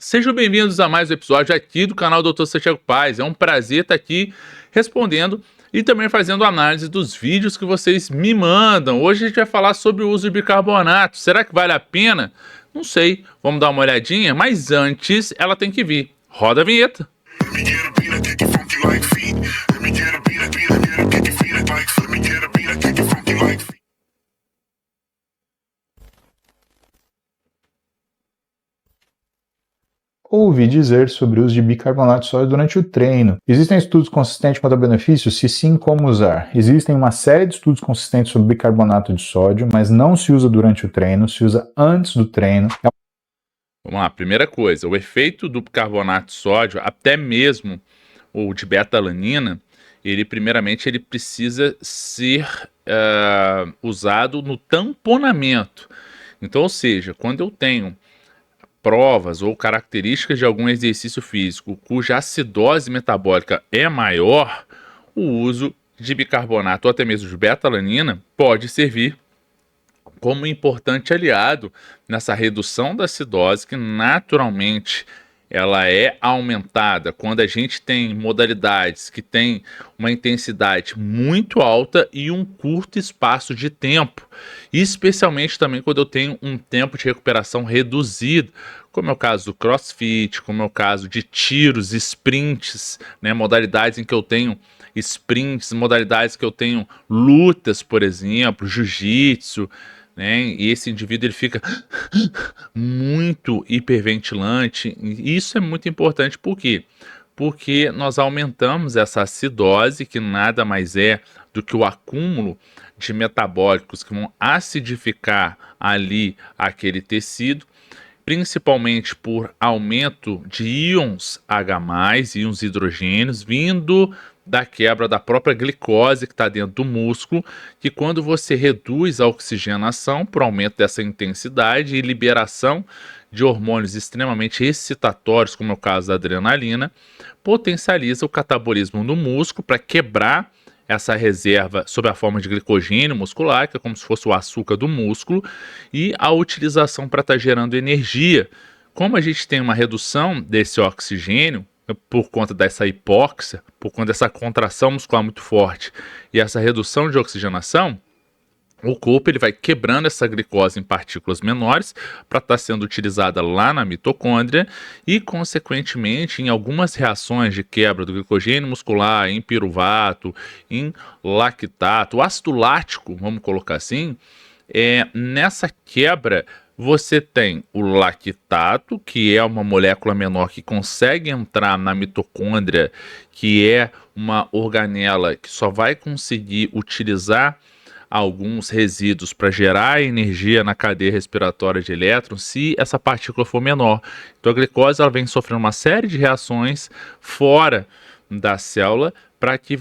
Sejam bem-vindos a mais um episódio aqui do canal Dr. Santiago Paz. É um prazer estar aqui respondendo e também fazendo análise dos vídeos que vocês me mandam. Hoje a gente vai falar sobre o uso de bicarbonato. Será que vale a pena? Não sei. Vamos dar uma olhadinha, mas antes ela tem que vir. Roda a vinheta. Let me get a beat, I kick it funky like feet. Let me get a beat, I kick it feet like. Let me get a beat, I kick it funky like feet. Ouvi dizer sobre o uso de bicarbonato de sódio durante o treino. Existem estudos consistentes quanto a benefícios? Se sim, como usar? Existem uma série de estudos consistentes sobre bicarbonato de sódio, mas não se usa durante o treino, se usa antes do treino. Vamos lá, primeira coisa, o efeito do bicarbonato de sódio, até mesmo o de beta-alanina, ele primeiramente ele precisa ser usado no tamponamento. Então, ou seja, quando eu tenho provas ou características de algum exercício físico cuja acidose metabólica é maior, o uso de bicarbonato ou até mesmo de beta-alanina pode servir como importante aliado nessa redução da acidose, que naturalmente ela é aumentada quando a gente tem modalidades que têm uma intensidade muito alta e um curto espaço de tempo, especialmente também quando eu tenho um tempo de recuperação reduzido, como é o caso do CrossFit, como é o caso de tiros, sprints, né, modalidades em que eu tenho sprints, modalidades que eu tenho lutas, por exemplo, jiu-jitsu, né? E esse indivíduo ele fica muito hiperventilante. E isso é muito importante, por quê? Porque nós aumentamos essa acidose, que nada mais é do que o acúmulo de metabólicos que vão acidificar ali aquele tecido, principalmente por aumento de íons H+, íons hidrogênios, vindo da quebra da própria glicose que está dentro do músculo, que quando você reduz a oxigenação por aumento dessa intensidade e liberação de hormônios extremamente excitatórios, como é o caso da adrenalina, potencializa o catabolismo no músculo para quebrar essa reserva sob a forma de glicogênio muscular, que é como se fosse o açúcar do músculo, e a utilização para estar gerando energia. Como a gente tem uma redução desse oxigênio, por conta dessa hipóxia, por conta dessa contração muscular muito forte e essa redução de oxigenação, o corpo ele vai quebrando essa glicose em partículas menores para estar sendo utilizada lá na mitocôndria e, consequentemente, em algumas reações de quebra do glicogênio muscular, em piruvato, em lactato, o ácido lático, vamos colocar assim, nessa quebra você tem o lactato, que é uma molécula menor que consegue entrar na mitocôndria, que é uma organela que só vai conseguir utilizar alguns resíduos para gerar energia na cadeia respiratória de elétrons se essa partícula for menor. Então a glicose ela vem sofrendo uma série de reações fora da célula para que,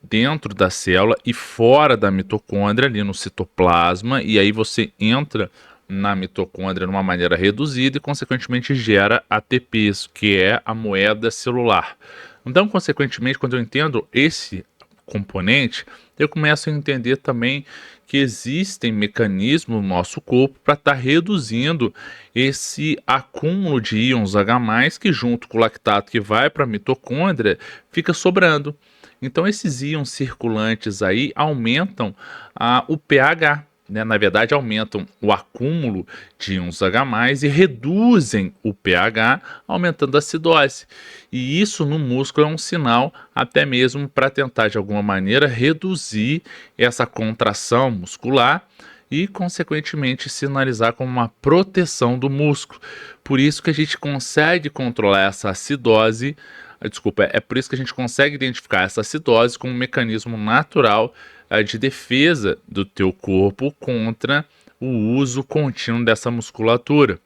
dentro da célula e fora da mitocôndria, ali no citoplasma, e aí você entra na mitocôndria de uma maneira reduzida e, consequentemente, gera ATPs, que é a moeda celular. Então, consequentemente, quando eu entendo esse componente, eu começo a entender também que existem mecanismos no nosso corpo para estar reduzindo esse acúmulo de íons H+, que junto com o lactato que vai para a mitocôndria, fica sobrando. Então esses íons circulantes aí aumentam o pH, né? Na verdade, aumentam o acúmulo de íons H+, e reduzem o pH, aumentando a acidose. E isso no músculo é um sinal até mesmo para tentar, de alguma maneira, reduzir essa contração muscular e, consequentemente, sinalizar como uma proteção do músculo. Por isso que a gente consegue controlar essa acidose, é por isso que a gente consegue identificar essa acidose como um mecanismo natural de defesa do teu corpo contra o uso contínuo dessa musculatura.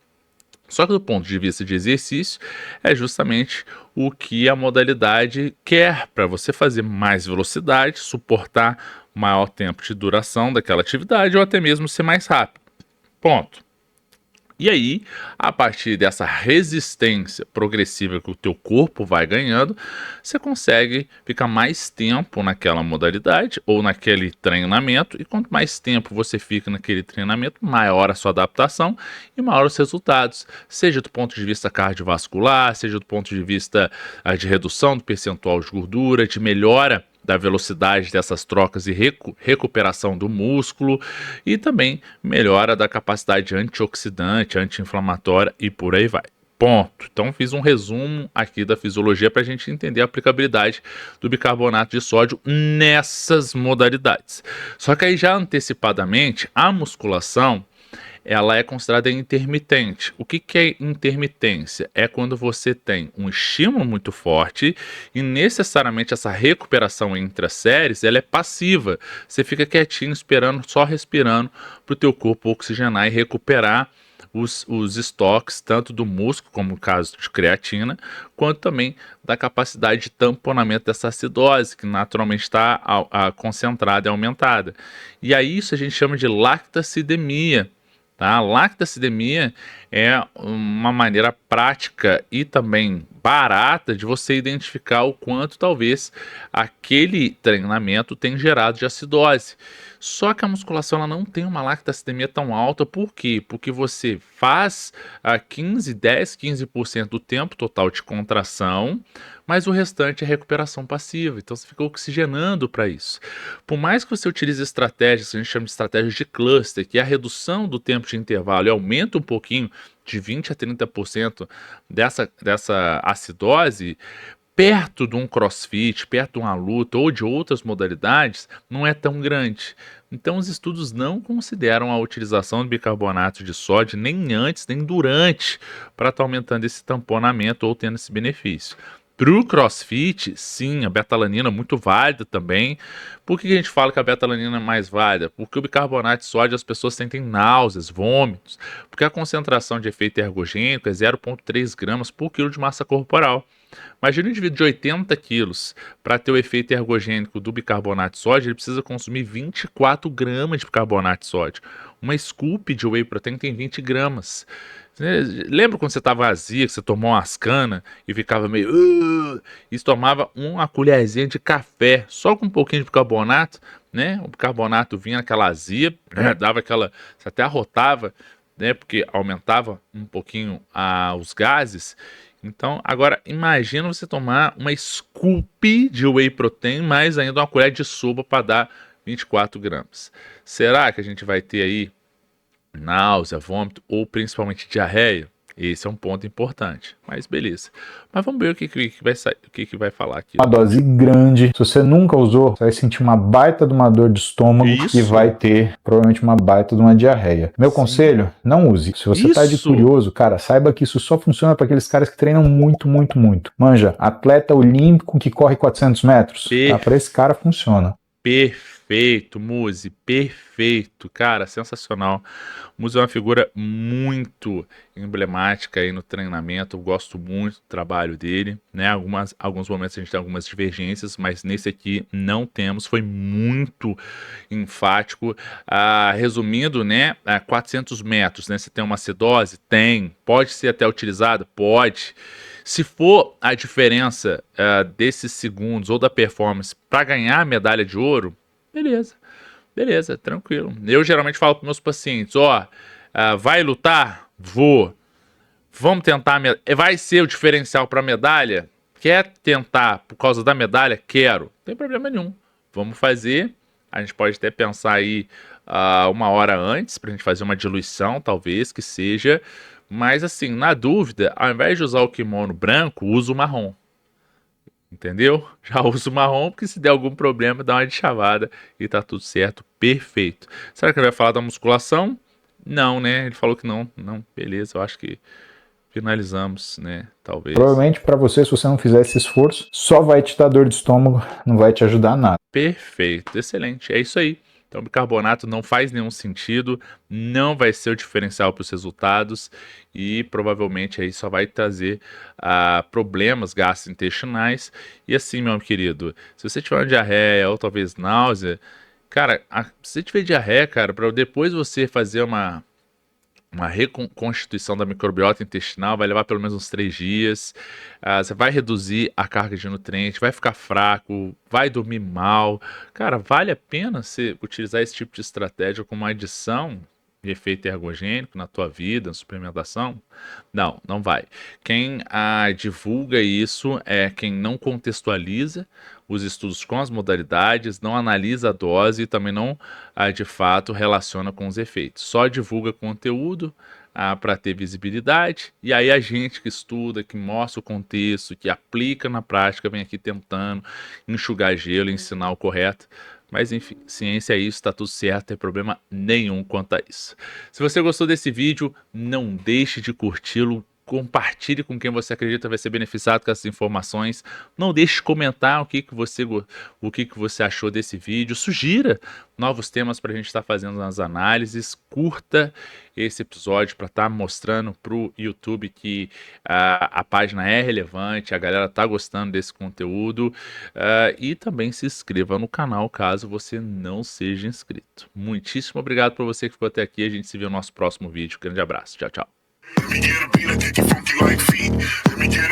Só que do ponto de vista de exercício, é justamente o que a modalidade quer, para você fazer mais velocidade, suportar maior tempo de duração daquela atividade ou até mesmo ser mais rápido. Ponto. E aí, a partir dessa resistência progressiva que o teu corpo vai ganhando, você consegue ficar mais tempo naquela modalidade ou naquele treinamento. E quanto mais tempo você fica naquele treinamento, maior a sua adaptação e maior os resultados. Seja do ponto de vista cardiovascular, seja do ponto de vista de redução do percentual de gordura, de melhora da velocidade dessas trocas e recuperação do músculo e também melhora da capacidade antioxidante, anti-inflamatória e por aí vai. Ponto. Então fiz um resumo aqui da fisiologia para a gente entender a aplicabilidade do bicarbonato de sódio nessas modalidades. Só que aí já antecipadamente, a musculação ela é considerada intermitente. O que é intermitência? É quando você tem um estímulo muito forte e necessariamente essa recuperação entre as séries ela é passiva. Você fica quietinho, esperando, só respirando para o teu corpo oxigenar e recuperar os estoques, tanto do músculo, como no caso de creatina, quanto também da capacidade de tamponamento dessa acidose, que naturalmente está concentrada e aumentada. E aí isso a gente chama de lactacidemia. Tá? A lactacidemia é uma maneira prática e também barata de você identificar o quanto talvez aquele treinamento tem gerado de acidose. Só que a musculação ela não tem uma lactacidemia tão alta, por quê? Porque você faz 15% do tempo total de contração, mas o restante é recuperação passiva, então você fica oxigenando para isso. Por mais que você utilize estratégias que a gente chama de estratégias de cluster, que é a redução do tempo de intervalo e aumenta um pouquinho, de 20 a 30% dessa acidose, perto de um crossfit, perto de uma luta ou de outras modalidades, não é tão grande. Então os estudos não consideram a utilização de bicarbonato de sódio nem antes nem durante para estar aumentando esse tamponamento ou tendo esse benefício. Para o CrossFit, sim, a betalanina é muito válida também. Por que a gente fala que a betalanina é mais válida? Porque o bicarbonato de sódio as pessoas sentem náuseas, vômitos, porque a concentração de efeito ergogênico é 0,3 gramas por quilo de massa corporal. Imagina um indivíduo de 80 quilos, para ter o efeito ergogênico do bicarbonato de sódio, ele precisa consumir 24 gramas de bicarbonato de sódio. Uma scoop de whey protein tem 20 gramas. Lembra quando você estava azia, que você tomou umas canas e ficava meio... e tomava uma colherzinha de café, só com um pouquinho de bicarbonato, né? O bicarbonato vinha naquela azia, né? Dava aquela... Você até arrotava, né? Porque aumentava um pouquinho os gases. Então, agora, imagina você tomar uma scoop de whey protein, mais ainda uma colher de sopa para dar 24 gramas. Será que a gente vai ter aí náusea, vômito ou principalmente diarreia? Esse é um ponto importante, mas beleza. Mas vamos ver o que vai sair, o que vai falar aqui. Uma dose grande. Se você nunca usou, você vai sentir uma baita de uma dor de estômago e vai ter provavelmente uma baita de uma diarreia. Meu conselho, não use. Se você tá de curioso, cara, saiba que isso só funciona para aqueles caras que treinam muito, muito, muito. Manja, atleta olímpico que corre 400 metros. Tá? Para esse cara funciona. Perfeito, Muzi, perfeito, cara, sensacional. Muzi é uma figura muito emblemática aí no treinamento, eu gosto muito do trabalho dele, né? Alguns momentos a gente tem algumas divergências, mas nesse aqui não temos, foi muito enfático. Resumindo, né? 400 metros, né? Você tem uma acidose? Tem. Pode ser até utilizada? Pode. Se for a diferença desses segundos ou da performance para ganhar a medalha de ouro, beleza, tranquilo. Eu geralmente falo para meus pacientes, vai lutar? Vou. Vamos tentar, vai ser o diferencial para a medalha? Quer tentar por causa da medalha? Quero. Não tem problema nenhum. Vamos fazer. A gente pode até pensar aí uma hora antes para a gente fazer uma diluição, talvez, que seja. Mas assim, na dúvida, ao invés de usar o kimono branco, usa o marrom. Entendeu? Já usa o marrom, porque se der algum problema, dá uma de chavada e tá tudo certo, perfeito. Será que ele vai falar da musculação? Não, né? Ele falou que não. Não, beleza, eu acho que finalizamos, né? Talvez. Provavelmente para você, se você não fizer esse esforço, só vai te dar dor de estômago, não vai te ajudar nada. Perfeito, excelente, é isso aí. Então, bicarbonato não faz nenhum sentido, não vai ser o diferencial para os resultados e provavelmente aí só vai trazer problemas gastrointestinais. E assim, meu querido, se você tiver uma diarreia ou talvez náusea, cara, se você tiver diarreia, cara, para depois você fazer uma uma reconstituição da microbiota intestinal, vai levar pelo menos uns 3 dias. Você vai reduzir a carga de nutrientes, vai ficar fraco, vai dormir mal. Cara, vale a pena você utilizar esse tipo de estratégia como uma adição de efeito ergogênico na tua vida, na suplementação? Não, não vai. Quem divulga isso é quem não contextualiza os estudos com as modalidades, não analisa a dose e também não, de fato, relaciona com os efeitos. Só divulga conteúdo para ter visibilidade, e aí a gente que estuda, que mostra o contexto, que aplica na prática, vem aqui tentando enxugar gelo, ensinar o correto. Mas enfim, ciência é isso, tá tudo certo, não tem problema nenhum quanto a isso. Se você gostou desse vídeo, não deixe de curti-lo, compartilhe com quem você acredita vai ser beneficiado com essas informações. Não deixe de comentar o que você achou desse vídeo. Sugira novos temas para a gente estar fazendo nas análises. Curta esse episódio para estar mostrando para o YouTube que a página é relevante, a galera tá gostando desse conteúdo. E também se inscreva no canal caso você não seja inscrito. Muitíssimo obrigado por você que ficou até aqui. A gente se vê no nosso próximo vídeo. Grande abraço. Tchau, tchau. Let me get a beat, I kick it funky like feet. Let me get